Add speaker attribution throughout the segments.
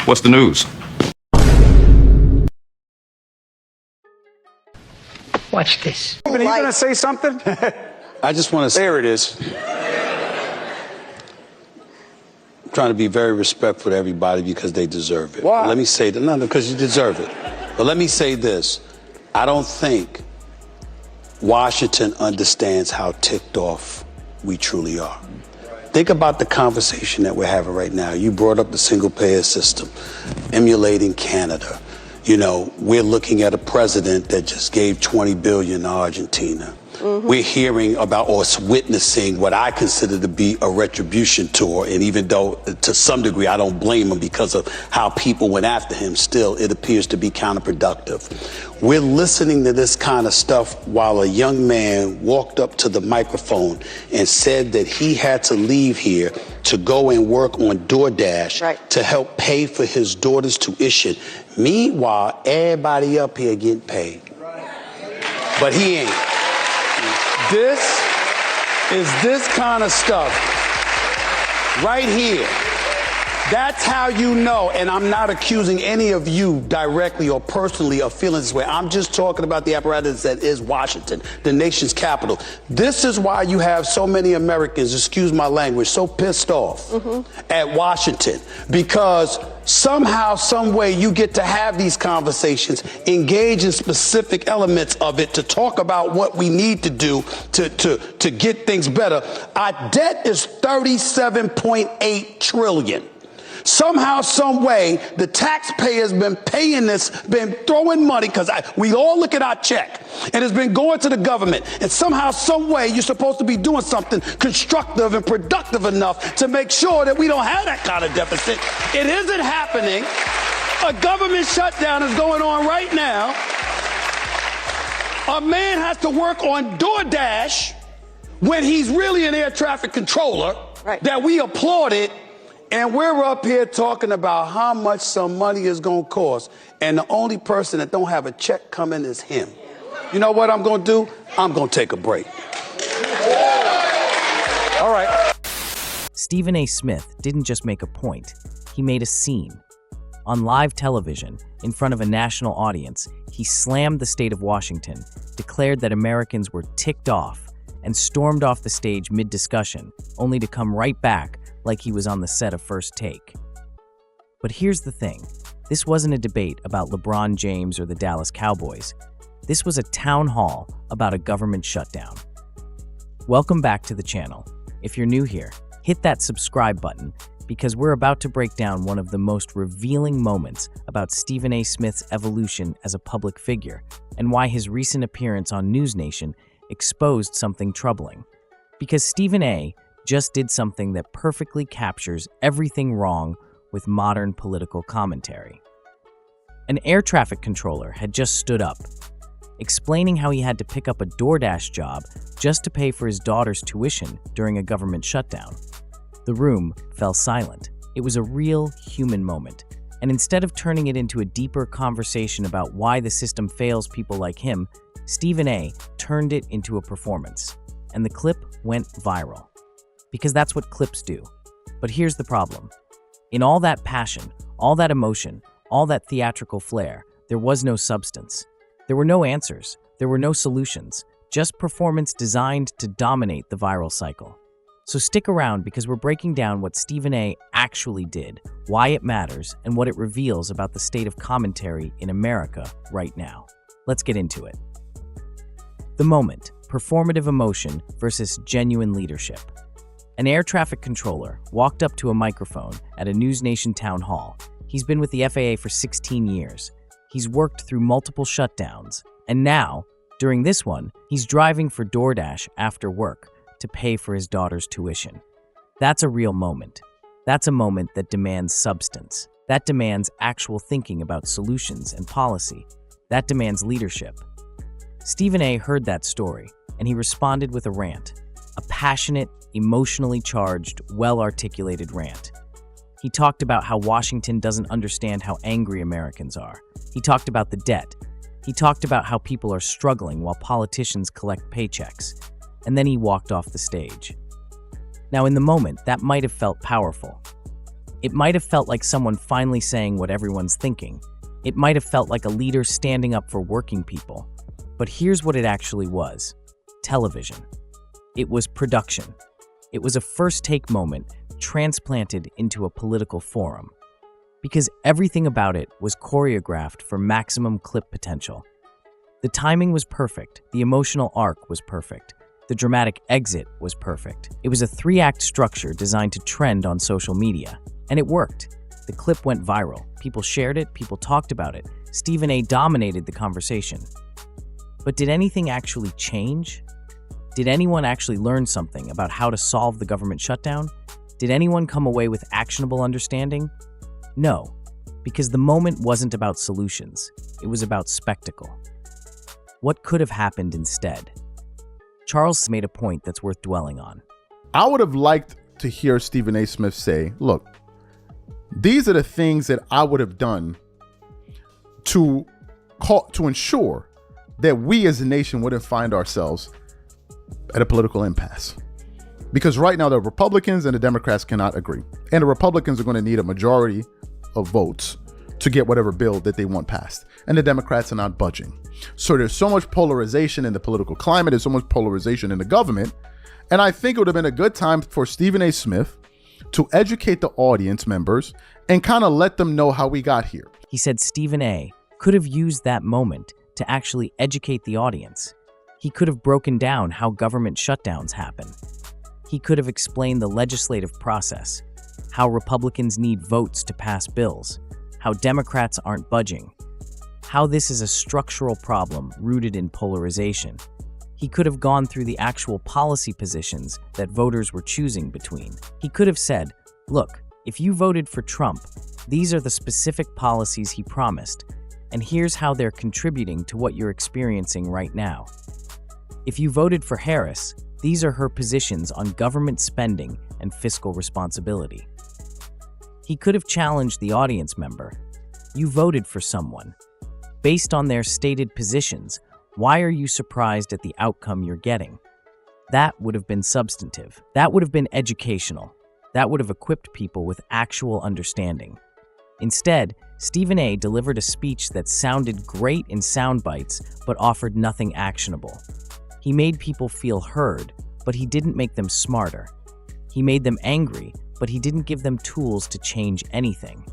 Speaker 1: What's the news?
Speaker 2: Watch this.
Speaker 3: Are you going to say something?
Speaker 4: I just want to say,
Speaker 3: There it is.
Speaker 4: I'm trying to be very respectful to everybody because they deserve it.
Speaker 3: Why?
Speaker 4: But let me say that, no, because you deserve it. But let me say this. I don't think Washington understands how ticked off we truly are. Think about the conversation that we're having right now. You brought up the single-payer system, emulating Canada. You know, we're looking at a president that just gave $20 billion to Argentina. We're hearing about or witnessing what I consider to be a retribution tour. And even though to some degree I don't blame him because of how people went after him, still it appears to be counterproductive. We're listening to this kind of stuff while a young man walked up to the microphone and said that he had to leave here to go and work on DoorDash to help pay for his daughter's tuition. Meanwhile, everybody up here getting paid. But he ain't. This is this kind of stuff right here. That's how you know, and I'm not accusing any of you directly or personally of feeling this way. I'm just talking about the apparatus that is Washington, the nation's capital. This is why you have so many Americans, excuse my language, so pissed off at Washington, because somehow, some way you get to have these conversations, engage in specific elements of it to talk about what we need to do to get things better. Our debt is $37.8 trillion. Somehow, some way, the taxpayer's been paying this, been throwing money, because we all look at our check, and it's been going to the government. And somehow, some way, you're supposed to be doing something constructive and productive enough to make sure that we don't have that kind of deficit. It isn't happening. A government shutdown is going on right now. A man has to work on DoorDash when he's really an air traffic controller that we applauded. And we're up here talking about how much some money is going to cost. And the only person that don't have a check coming is him. You know what I'm going to do? I'm going to take a break. All right.
Speaker 5: Stephen A. Smith didn't just make a point. He made a scene. On live television, in front of a national audience, he slammed the state of Washington, declared that Americans were ticked off, and stormed off the stage mid-discussion, only to come right back like he was on the set of First Take. But here's the thing. This wasn't a debate about LeBron James or the Dallas Cowboys. This was a town hall about a government shutdown. Welcome back to the channel. If you're new here, hit that subscribe button because we're about to break down one of the most revealing moments about Stephen A. Smith's evolution as a public figure and why his recent appearance on NewsNation exposed something troubling. Because Stephen A. just did something that perfectly captures everything wrong with modern political commentary. An air traffic controller had just stood up, explaining how he had to pick up a DoorDash job just to pay for his daughter's tuition during a government shutdown. The room fell silent. It was a real human moment, and instead of turning it into a deeper conversation about why the system fails people like him, Stephen A. turned it into a performance, and the clip went viral. Because that's what clips do. But here's the problem. In all that passion, all that emotion, all that theatrical flair, there was no substance. There were no answers. There were no solutions. Just performance designed to dominate the viral cycle. So stick around because we're breaking down what Stephen A. actually did, why it matters, and what it reveals about the state of commentary in America right now. Let's get into it. The moment, performative emotion versus genuine leadership. An air traffic controller walked up to a microphone at a NewsNation town hall. He's been with the FAA for 16 years. He's worked through multiple shutdowns. And now, during this one, he's driving for DoorDash after work to pay for his daughter's tuition. That's a real moment. That's a moment that demands substance. That demands actual thinking about solutions and policy. That demands leadership. Stephen A. heard that story, and he responded with a rant. A passionate, emotionally charged, well-articulated rant. He talked about how Washington doesn't understand how angry Americans are. He talked about the debt. He talked about how people are struggling while politicians collect paychecks. And then he walked off the stage. Now, in the moment, that might have felt powerful. It might have felt like someone finally saying what everyone's thinking. It might have felt like a leader standing up for working people. But here's what it actually was: television. It was production. It was a first-take moment transplanted into a political forum. Because everything about it was choreographed for maximum clip potential. The timing was perfect, the emotional arc was perfect, the dramatic exit was perfect. It was a 3-act structure designed to trend on social media. And it worked. The clip went viral. People shared it, people talked about it. Stephen A. dominated the conversation. But did anything actually change? Did anyone actually learn something about how to solve the government shutdown? Did anyone come away with actionable understanding? No, because the moment wasn't about solutions. It was about spectacle. What could have happened instead? Charles made a point that's worth dwelling on.
Speaker 1: I would have liked to hear Stephen A. Smith say, look, these are the things that I would have done to ensure that we as a nation wouldn't find ourselves at a political impasse. Because right now the Republicans and the Democrats cannot agree. And the Republicans are going to need a majority of votes to get whatever bill that they want passed. And the Democrats are not budging. So there's so much polarization in the political climate. There's so much polarization in the government. And I think it would have been a good time for Stephen A. Smith to educate the audience members and kind of let them know how we got here.
Speaker 5: He said Stephen A. could have used that moment to actually educate the audience. He could have broken down how government shutdowns happen. He could have explained the legislative process, how Republicans need votes to pass bills, how Democrats aren't budging, how this is a structural problem rooted in polarization. He could have gone through the actual policy positions that voters were choosing between. He could have said, look, if you voted for Trump, these are the specific policies he promised, and here's how they're contributing to what you're experiencing right now. If you voted for Harris, these are her positions on government spending and fiscal responsibility. He could have challenged the audience member. You voted for someone. Based on their stated positions, why are you surprised at the outcome you're getting? That would have been substantive. That would have been educational. That would have equipped people with actual understanding. Instead, Stephen A. delivered a speech that sounded great in sound bites but offered nothing actionable. He made people feel heard, but he didn't make them smarter. He made them angry, but he didn't give them tools to change anything.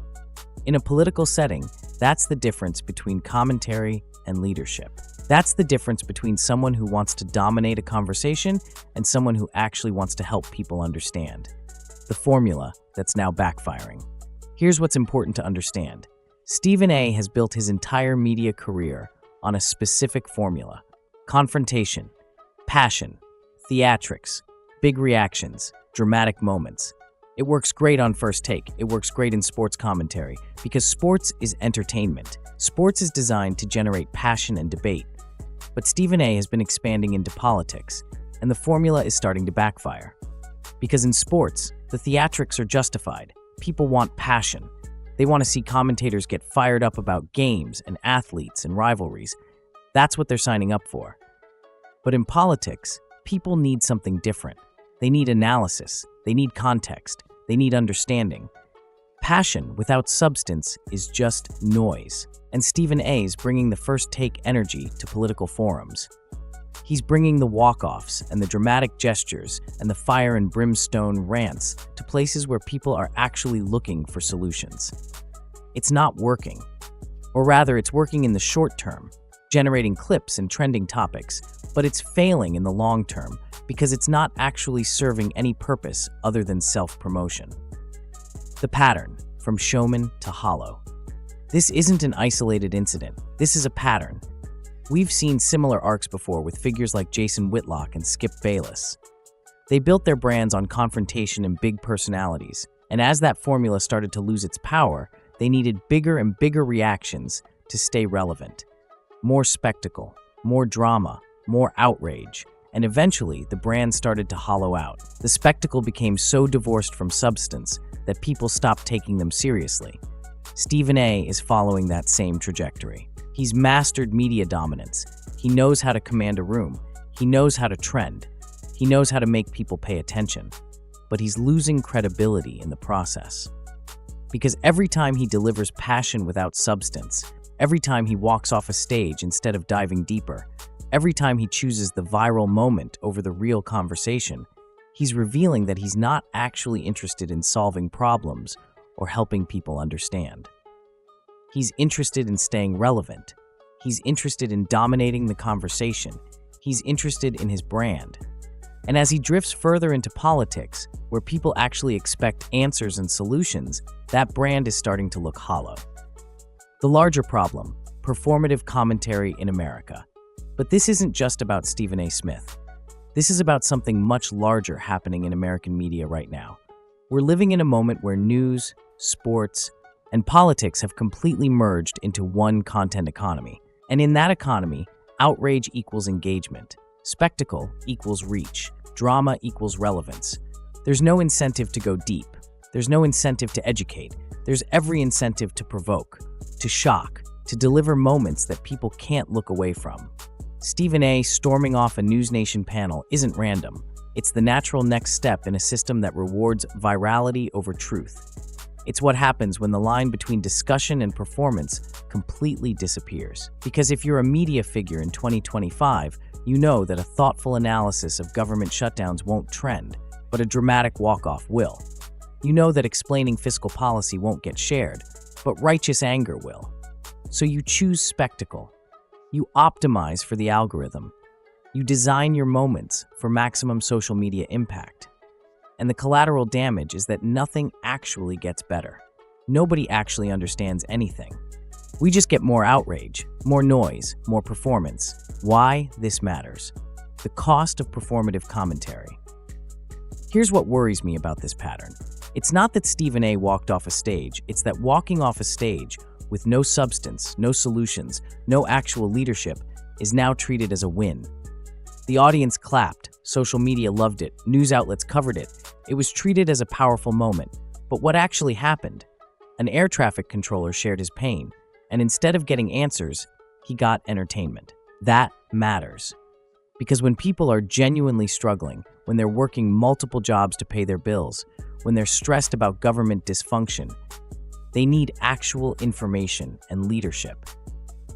Speaker 5: In a political setting, that's the difference between commentary and leadership. That's the difference between someone who wants to dominate a conversation and someone who actually wants to help people understand. The formula that's now backfiring. Here's what's important to understand. Stephen A. has built his entire media career on a specific formula: confrontation, passion, theatrics, big reactions, dramatic moments. It works great on First Take. It works great in sports commentary because sports is entertainment. Sports is designed to generate passion and debate. But Stephen A. has been expanding into politics, and the formula is starting to backfire. Because in sports, the theatrics are justified. People want passion. They want to see commentators get fired up about games and athletes and rivalries. That's what they're signing up for. But in politics, people need something different. They need analysis. They need context. They need understanding. Passion without substance is just noise. And Stephen A.'s bringing the First Take energy to political forums. He's bringing the walk-offs and the dramatic gestures and the fire and brimstone rants to places where people are actually looking for solutions. It's not working. Or rather, it's working in the short term, generating clips and trending topics, but it's failing in the long term because it's not actually serving any purpose other than self-promotion. The pattern, from showman to hollow. This isn't an isolated incident. This is a pattern. We've seen similar arcs before with figures like Jason Whitlock and Skip Bayless. They built their brands on confrontation and big personalities, and as that formula started to lose its power, they needed bigger and bigger reactions to stay relevant. More spectacle, more drama, more outrage, and eventually the brand started to hollow out. The spectacle became so divorced from substance that people stopped taking them seriously. Stephen A. is following that same trajectory. He's mastered media dominance. He knows how to command a room. He knows how to trend. He knows how to make people pay attention. But he's losing credibility in the process. Because every time he delivers passion without substance, every time he walks off a stage instead of diving deeper, every time he chooses the viral moment over the real conversation, he's revealing that he's not actually interested in solving problems or helping people understand. He's interested in staying relevant. He's interested in dominating the conversation. He's interested in his brand. And as he drifts further into politics, where people actually expect answers and solutions, that brand is starting to look hollow. The larger problem, performative commentary in America. But this isn't just about Stephen A. Smith. This is about something much larger happening in American media right now. We're living in a moment where news, sports, and politics have completely merged into one content economy. And in that economy, outrage equals engagement, spectacle equals reach, drama equals relevance. There's no incentive to go deep. There's no incentive to educate. There's every incentive to provoke, to shock, to deliver moments that people can't look away from. Stephen A. storming off a NewsNation panel isn't random. It's the natural next step in a system that rewards virality over truth. It's what happens when the line between discussion and performance completely disappears. Because if you're a media figure in 2025, you know that a thoughtful analysis of government shutdowns won't trend, but a dramatic walk-off will. You know that explaining fiscal policy won't get shared, but righteous anger will. So you choose spectacle. You optimize for the algorithm. You design your moments for maximum social media impact. And the collateral damage is that nothing actually gets better. Nobody actually understands anything. We just get more outrage, more noise, more performance. Why this matters. The cost of performative commentary. Here's what worries me about this pattern. It's not that Stephen A. walked off a stage, it's that walking off a stage with no substance, no solutions, no actual leadership is now treated as a win. The audience clapped, social media loved it, news outlets covered it. It was treated as a powerful moment. But what actually happened? An air traffic controller shared his pain, and instead of getting answers, he got entertainment. That matters. Because when people are genuinely struggling, when they're working multiple jobs to pay their bills, when they're stressed about government dysfunction, they need actual information and leadership.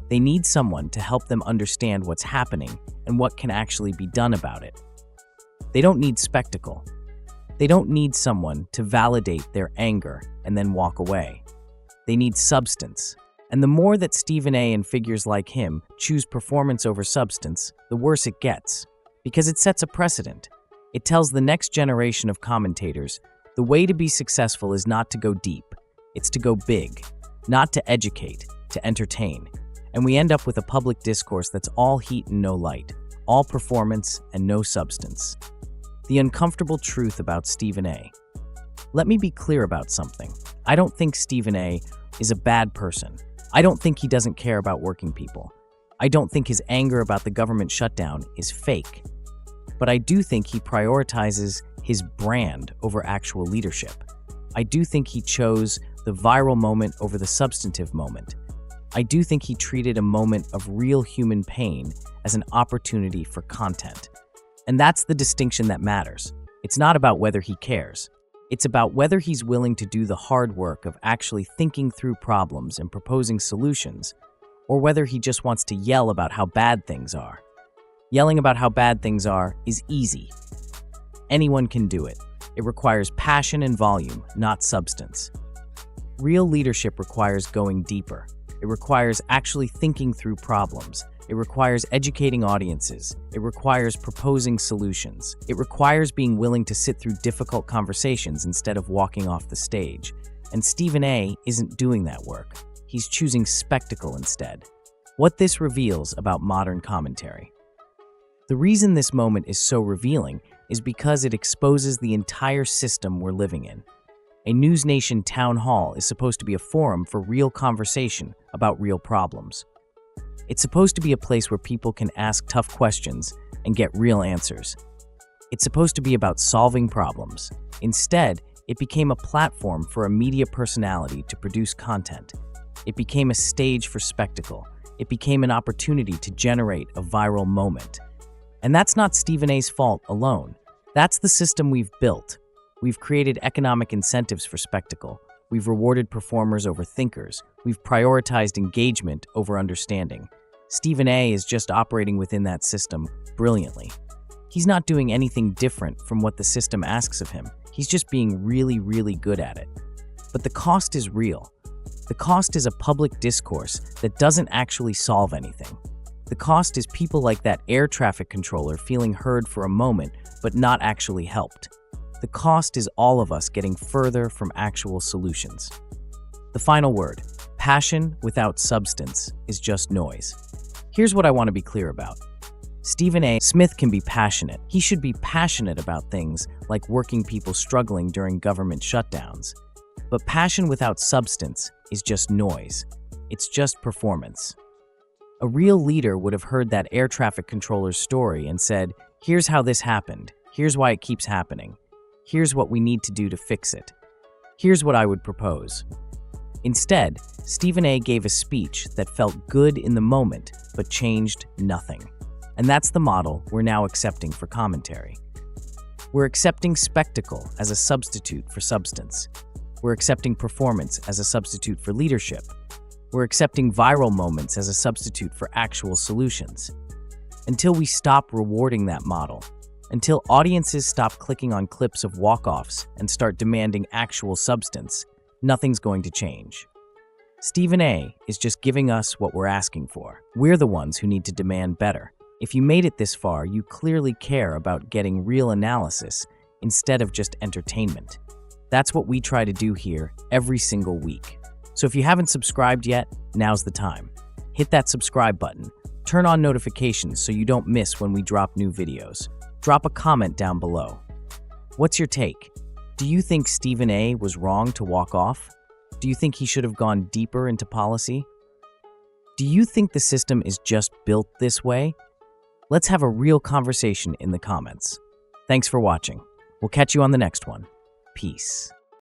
Speaker 5: They need someone to help them understand what's happening and what can actually be done about it. They don't need spectacle. They don't need someone to validate their anger and then walk away. They need substance. And the more that Stephen A. and figures like him choose performance over substance, the worse it gets. Because it sets a precedent. It tells the next generation of commentators, the way to be successful is not to go deep. It's to go big. Not to educate, to entertain. And we end up with a public discourse that's all heat and no light, all performance and no substance. The uncomfortable truth about Stephen A. Let me be clear about something. I don't think Stephen A. is a bad person. I don't think he doesn't care about working people. I don't think his anger about the government shutdown is fake. But I do think he prioritizes his brand over actual leadership. I do think he chose the viral moment over the substantive moment. I do think he treated a moment of real human pain as an opportunity for content. And that's the distinction that matters. It's not about whether he cares. It's about whether he's willing to do the hard work of actually thinking through problems and proposing solutions, or whether he just wants to yell about how bad things are. Yelling about how bad things are is easy. Anyone can do it. It requires passion and volume, not substance. Real leadership requires going deeper. It requires actually thinking through problems. It requires educating audiences. It requires proposing solutions. It requires being willing to sit through difficult conversations instead of walking off the stage. And Stephen A. isn't doing that work. He's choosing spectacle instead. What this reveals about modern commentary. The reason this moment is so revealing is because it exposes the entire system we're living in. A NewsNation town hall is supposed to be a forum for real conversation about real problems. It's supposed to be a place where people can ask tough questions and get real answers. It's supposed to be about solving problems. Instead, it became a platform for a media personality to produce content. It became a stage for spectacle. It became an opportunity to generate a viral moment. And that's not Stephen A.'s fault alone. That's the system we've built. We've created economic incentives for spectacle. We've rewarded performers over thinkers. We've prioritized engagement over understanding. Stephen A. is just operating within that system brilliantly. He's not doing anything different from what the system asks of him. He's just being really, really good at it. But the cost is real. The cost is a public discourse that doesn't actually solve anything. The cost is people like that air traffic controller feeling heard for a moment, but not actually helped. The cost is all of us getting further from actual solutions. The final word, passion without substance, is just noise. Here's what I want to be clear about. Stephen A. Smith can be passionate. He should be passionate about things like working people struggling during government shutdowns. But passion without substance is just noise. It's just performance. A real leader would have heard that air traffic controller's story and said, here's how this happened. Here's why it keeps happening. Here's what we need to do to fix it. Here's what I would propose. Instead, Stephen A. gave a speech that felt good in the moment, but changed nothing. And that's the model we're now accepting for commentary. We're accepting spectacle as a substitute for substance. We're accepting performance as a substitute for leadership. We're accepting viral moments as a substitute for actual solutions. Until we stop rewarding that model, until audiences stop clicking on clips of walk-offs and start demanding actual substance, nothing's going to change. Stephen A. is just giving us what we're asking for. We're the ones who need to demand better. If you made it this far, you clearly care about getting real analysis instead of just entertainment. That's what we try to do here every single week. So if you haven't subscribed yet, now's the time. Hit that subscribe button. Turn on notifications so you don't miss when we drop new videos. Drop a comment down below. What's your take? Do you think Stephen A. was wrong to walk off? Do you think he should have gone deeper into policy? Do you think the system is just built this way? Let's have a real conversation in the comments. Thanks for watching. We'll catch you on the next one. Peace.